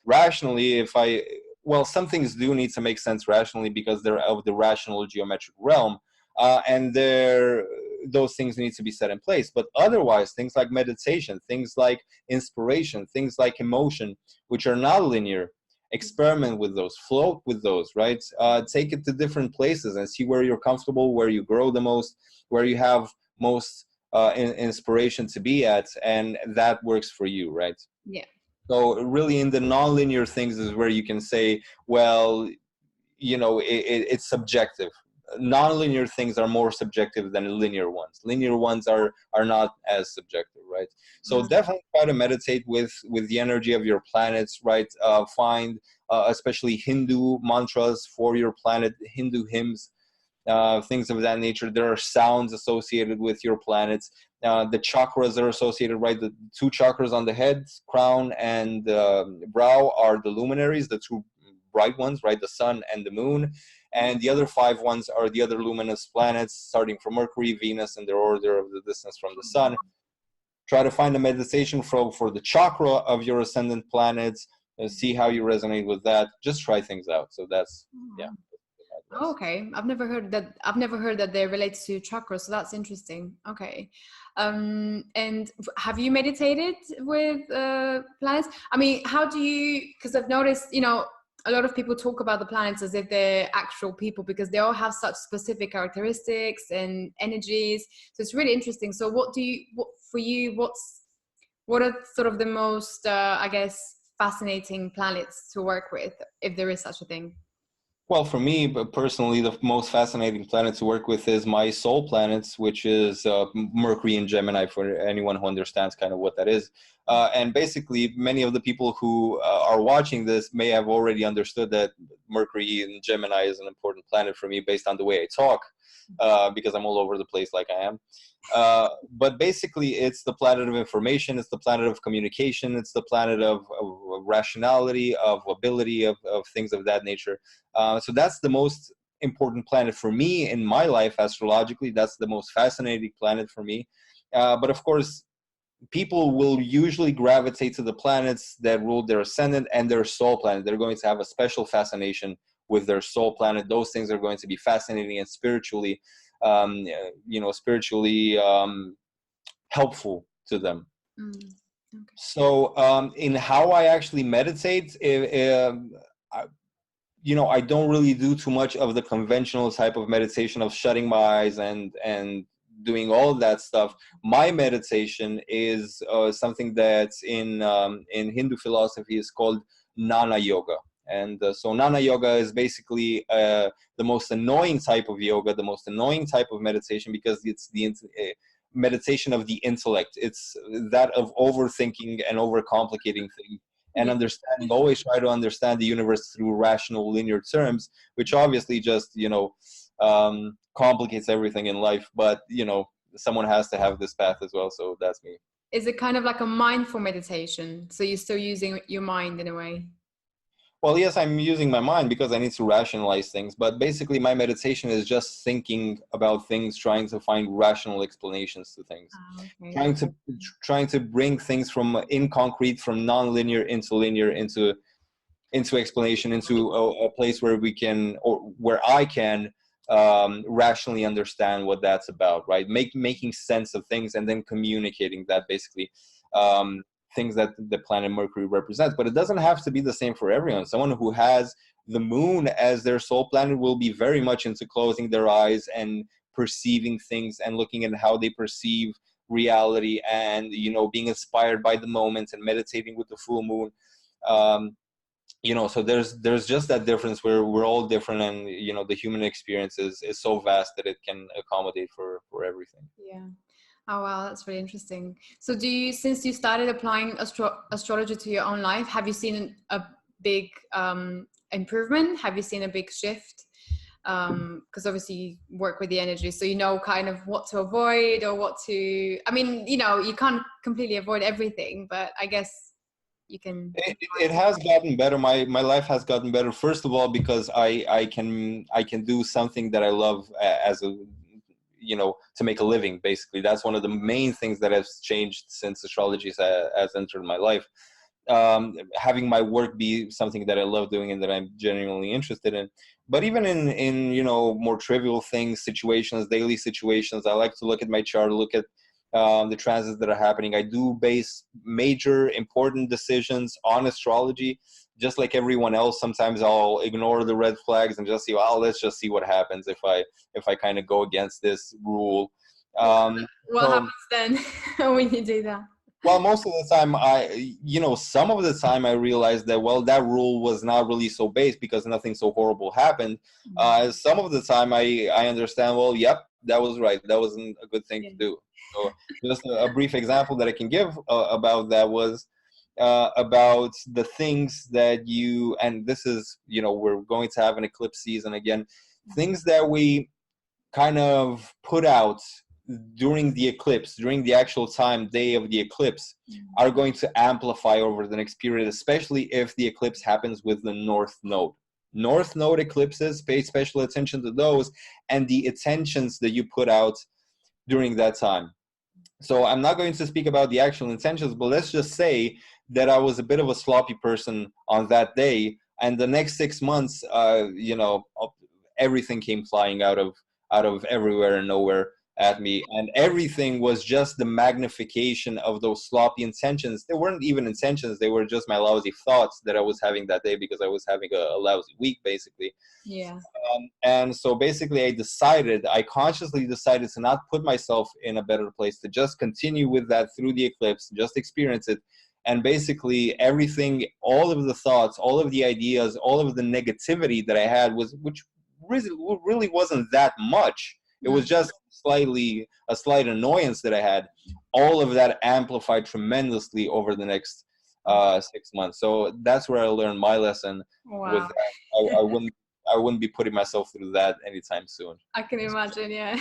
Speaker 2: rationally. Some things do need to make sense rationally because they're of the rational geometric realm, and those things need to be set in place. But otherwise, things like meditation, things like inspiration, things like emotion, which are not linear, experiment with those, float with those, right? Take it to different places and see where you're comfortable, where you grow the most, where you have most inspiration to be at, and that works for you, right?
Speaker 1: Yeah.
Speaker 2: So really in the nonlinear things is where you can say, well, you know, it's subjective. Nonlinear things are more subjective than linear ones. Linear ones are not as subjective, right? So definitely try to meditate with the energy of your planets, right? Find especially Hindu mantras for your planet, Hindu hymns, things of that nature. There are sounds associated with your planets. The chakras are associated, right? The two chakras on the head, crown, and brow are the luminaries, the two bright ones, right? The sun and the moon. And the other 5 ones are the other luminous planets, starting from Mercury, Venus, and their order of the distance from the sun. Try to find a meditation for the chakra of your ascendant planets. See how you resonate with that. Just try things out. So that's, yeah.
Speaker 1: Oh, okay, I've never heard that they relate to chakras, so that's interesting. Okay. And have you meditated with planets? I mean, how do you, because I've noticed, you know, a lot of people talk about the planets as if they're actual people, because they all have such specific characteristics and energies. So it's really interesting. So what are sort of the most I guess fascinating planets to work with, if there is such a thing?
Speaker 2: Well, for me personally, the most fascinating planet to work with is my soul planets, which is Mercury and Gemini, for anyone who understands kind of what that is. And basically, many of the people who are watching this may have already understood that Mercury and Gemini is an important planet for me based on the way I talk, because I'm all over the place like I am. But basically, it's the planet of information, it's the planet of communication, it's the planet of rationality, of ability, of things of that nature. So that's the most important planet for me in my life astrologically. That's the most fascinating planet for me. But of course, people will usually gravitate to the planets that rule their ascendant and their soul planet. They're going to have a special fascination with their soul planet. Those things are going to be fascinating and spiritually, helpful to them.
Speaker 1: Okay.
Speaker 2: So in how I actually meditate, I don't really do too much of the conventional type of meditation of shutting my eyes and doing all of that stuff. My meditation is something that's in Hindu philosophy is called Jnana Yoga. And so Jnana Yoga is basically the most annoying type of yoga, the most annoying type of meditation, because it's the meditation of the intellect. It's that of overthinking and overcomplicating things, and understanding. Always try to understand the universe through rational, linear terms, which obviously just, you know, complicates everything in life. But, you know, someone has to have this path as well. So that's me.
Speaker 1: Is it kind of like a mindful meditation? So you're still using your mind in a way?
Speaker 2: Well, yes, I'm using my mind because I need to rationalize things. But basically, my meditation is just thinking about things, trying to find rational explanations to things,
Speaker 1: Okay.
Speaker 2: trying to bring things from inconcrete, from non-linear into linear, into explanation, into a place where we can, or where I can rationally understand what that's about, right? Making sense of things and then communicating that, basically. Things that the planet Mercury represents. But it doesn't have to be the same for everyone. Someone who has the moon as their soul planet will be very much into closing their eyes and perceiving things and looking at how they perceive reality, and, you know, being inspired by the moment and meditating with the full moon. You know, so there's just that difference where we're all different, and, you know, the human experience is so vast that it can accommodate for everything.
Speaker 1: Yeah. Oh, wow, that's really interesting. So since you started applying astrology to your own life, have you seen a big improvement? Have you seen a big shift? Because obviously you work with the energy, so you know kind of what to avoid or what to, I mean, you know, you can't completely avoid everything, but I guess you can.
Speaker 2: It has gotten better. My life has gotten better. First of all, because I can do something that I love as a, you know, to make a living. Basically, that's one of the main things that has changed since astrology has entered my life. Having my work be something that I love doing and that I'm genuinely interested in. But even in you know, more trivial things, situations, daily situations, I like to look at my chart, look at the transits that are happening. I do base major important decisions on astrology, just like everyone else. Sometimes I'll ignore the red flags and just see, well, let's just see what happens if I kind of go against this rule.
Speaker 1: What happens then when you do that?
Speaker 2: Well, most of the time, some of the time I realized that, well, that rule was not really so based because nothing so horrible happened. Some of the time I understand, well, yep, that was right. That wasn't a good thing to do. So just a brief example that I can give about that was about the things that and this is, you know, we're going to have an eclipse season again, things that we kind of put out during the eclipse, during the actual day of the eclipse, are going to amplify over the next period, especially if the eclipse happens with the North Node. North Node eclipses, pay special attention to those and the intentions that you put out during that time. So I'm not going to speak about the actual intentions, but let's just say that I was a bit of a sloppy person on that day, and the next 6 months, everything came flying out of everywhere and nowhere at me, and everything was just the magnification of those sloppy intentions. They weren't even intentions, they were just my lousy thoughts that I was having that day because I was having a lousy week, basically.
Speaker 1: Yeah.
Speaker 2: And so basically I consciously decided to not put myself in a better place, to just continue with that through the eclipse, just experience it. And basically everything, all of the thoughts, all of the ideas, all of the negativity that I had which really wasn't that much. It was just a slight annoyance that I had. All of that amplified tremendously over the next 6 months. So that's where I learned my lesson.
Speaker 1: Wow.
Speaker 2: With that. I wouldn't be putting myself through that anytime soon.
Speaker 1: I can imagine, yeah.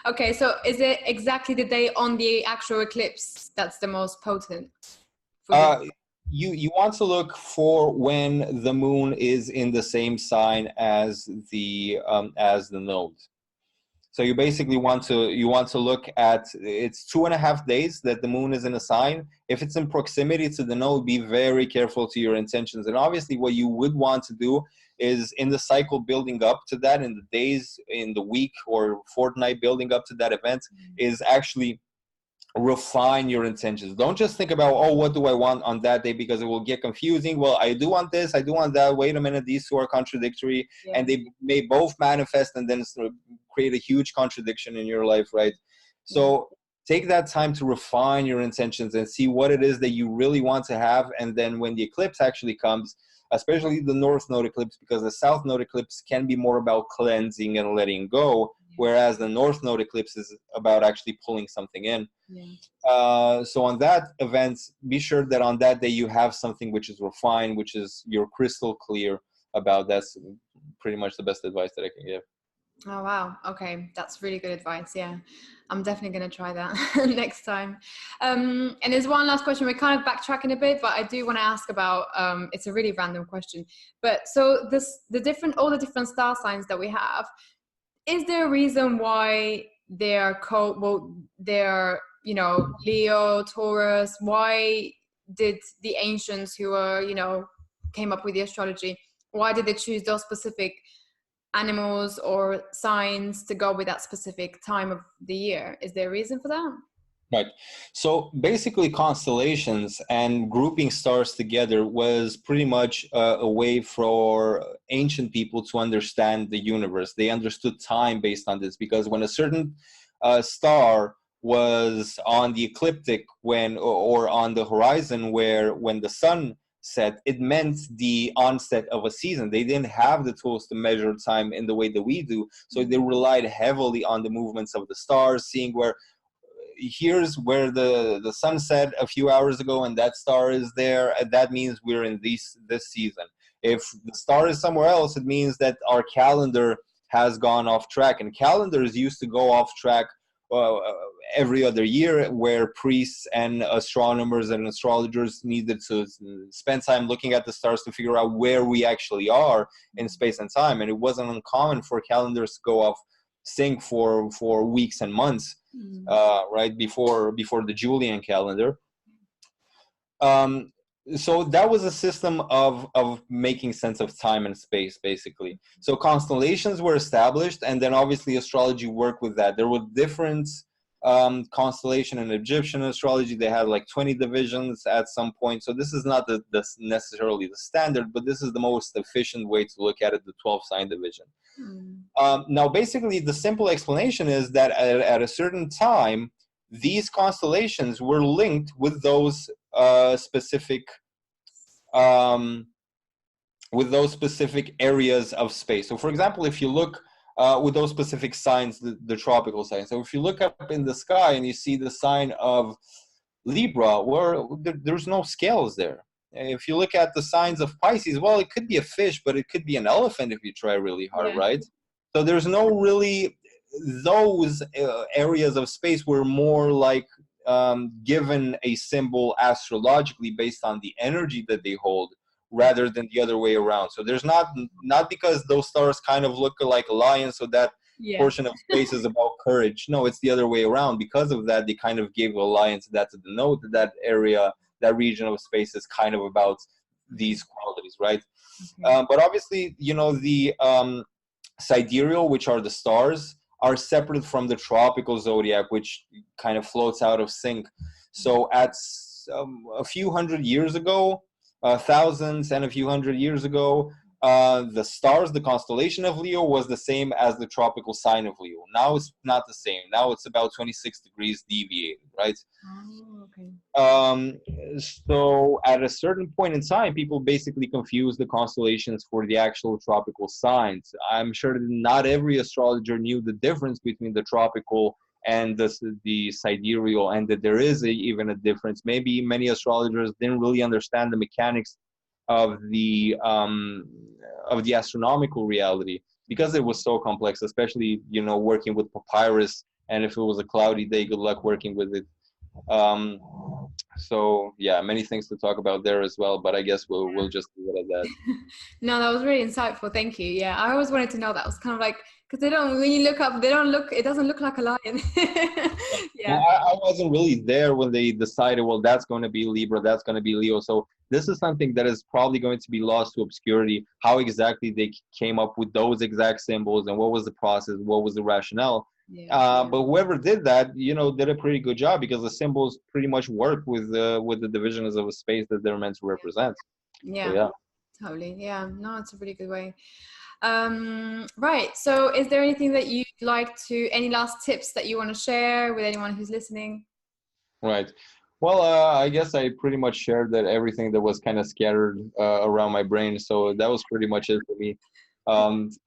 Speaker 1: Okay, so is it exactly the day on the actual eclipse that's the most potent?
Speaker 2: You want to look for when the moon is in the same sign as the node. So you basically want to look at, it's 2.5 days that the moon is in a sign. If it's in proximity to the node, be very careful to your intentions. And obviously what you would want to do is, in the cycle building up to that, in the days, in the week or fortnight building up to that event, is actually refine your intentions. Don't just think about, oh, what do I want on that day, because it will get confusing. Well, I do want this, I do want that. Wait a minute, these two are contradictory, and they may both manifest and then sort of create a huge contradiction in your life, right? So take that time to refine your intentions and see what it is that you really want to have. And then when the eclipse actually comes, especially the North Node eclipse, because the South Node eclipse can be more about cleansing and letting go, whereas the North Node eclipse is about actually pulling something in. So on that event, be sure that on that day you have something which is refined, which is you're crystal clear about. That's pretty much the best advice that I can give.
Speaker 1: Oh, wow. Okay. That's really good advice. Yeah. I'm definitely going to try that next time. And there's one last question. We're kind of backtracking a bit, but I do want to ask about, it's a really random question, but so all the different star signs that we have, is there a reason why they're called, well, they're, you know, Leo, Taurus? Why did the ancients who are, you know, came up with the astrology, why did they choose those specific animals or signs to go with that specific time of the year? Is there a reason for that?
Speaker 2: Right. So basically constellations and grouping stars together was pretty much a way for ancient people to understand the universe. They understood time based on this, because when a certain star was on the ecliptic or on the horizon when the sun set, it meant the onset of a season. They didn't have the tools to measure time in the way that we do. So they relied heavily on the movements of the stars, seeing here's where the sun set a few hours ago and that star is there, and that means we're in this season. If the star is somewhere else, it means that our calendar has gone off track, and calendars used to go off track every other year, where priests and astronomers and astrologers needed to spend time looking at the stars to figure out where we actually are in space and time. And it wasn't uncommon for calendars to go off sync for weeks and months, right before the Julian calendar. So that was a system of making sense of time and space, basically. So constellations were established, and then obviously astrology worked with that. There were different constellation in Egyptian astrology. They had like 20 divisions at some point. So this is not necessarily the standard, but this is the most efficient way to look at it, the 12 sign division. Now, basically, the simple explanation is that at a certain time, these constellations were linked with those specific areas of space. So, for example, if you look with those specific signs, the tropical signs. So, if you look up in the sky and you see the sign of Libra, where there's no scales there. If you look at the signs of Pisces, well, it could be a fish, but it could be an elephant if you try really hard, right? So there's no really, those areas of space were more like given a symbol astrologically based on the energy that they hold, rather than the other way around. So there's not because those stars kind of look like a lion, so that portion of space is about courage. No, it's the other way around. Because of that, they kind of gave a lion to that, to denote that area, that region of space is kind of about these qualities, right? But obviously, you know, the sidereal, which are the stars, are separate from the tropical zodiac, which kind of floats out of sync. So at a few hundred years ago, thousands and a few hundred years ago, the stars, the constellation of Leo was the same as the tropical sign of Leo. Now it's not the same. Now it's about 26 degrees deviated, right? So at a certain point in time, people basically confuse the constellations for the actual tropical signs. I'm sure that not every astrologer knew the difference between the tropical and the sidereal, and that there is even a difference. Maybe many astrologers didn't really understand the mechanics of the astronomical reality, because it was so complex, especially, you know, working with papyrus, and if it was a cloudy day, good luck working with it. So yeah, many things to talk about there as well, but I guess we'll just leave it at that.
Speaker 1: No, that was really insightful. Thank you. Yeah, I always wanted to know that. It was kind of like, because when you look up, it doesn't look like a lion.
Speaker 2: Yeah. I wasn't really there when they decided, well, that's going to be Libra, that's going to be Leo. So this is something that is probably going to be lost to obscurity, how exactly they came up with those exact symbols and what was the process, what was the rationale. But whoever did that, you know, did a pretty good job, because the symbols pretty much work with the divisions of a space that they're meant to represent. So,
Speaker 1: totally. Yeah, no, it's a really good way. Right. So is there anything that you'd like to, any last tips that you want to share with anyone who's listening?
Speaker 2: Right. Well, I guess I pretty much shared that everything that was kind of scattered around my brain. So that was pretty much it for me.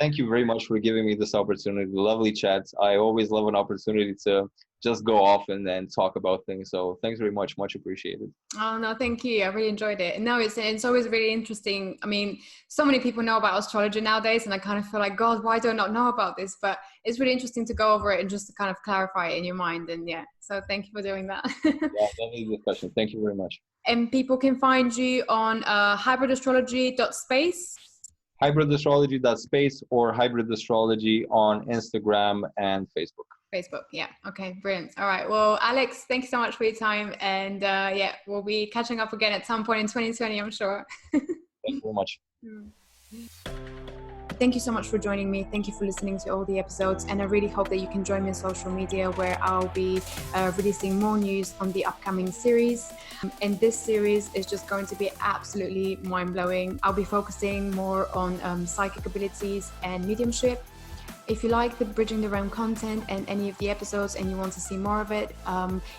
Speaker 2: Thank you very much for giving me this opportunity. Lovely chats. I always love an opportunity to just go off and talk about things. So thanks very much. Much appreciated.
Speaker 1: Oh no, thank you. I really enjoyed it. No, it's always really interesting. I mean, so many people know about astrology nowadays, and I kind of feel like, God, why do I not know about this? But it's really interesting to go over it and just to kind of clarify it in your mind. And yeah, so thank you for doing that.
Speaker 2: Yeah, lovely discussion. Thank you very much.
Speaker 1: And people can find you on hybridastrology.space.
Speaker 2: Hybridastrology.space or Hybrid Astrology on Instagram and Facebook.
Speaker 1: Facebook, yeah. Okay, brilliant. All right. Well, Alex, thank you so much for your time. And yeah, we'll be catching up again at some point in 2020, I'm sure.
Speaker 2: Thank you very much.
Speaker 1: Thank you so much for joining me. Thank you for listening to all the episodes. And I really hope that you can join me on social media, where I'll be releasing more news on the upcoming series. And this series is just going to be absolutely mind-blowing. I'll be focusing more on psychic abilities and mediumship. If you like the Bridging the Realm content and any of the episodes and you want to see more of it,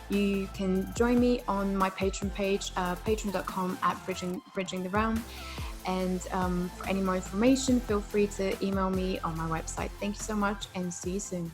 Speaker 1: you can join me on my Patreon page, patreon.com/bridging the realm. And for any more information, feel free to email me on my website. Thank you so much and see you soon.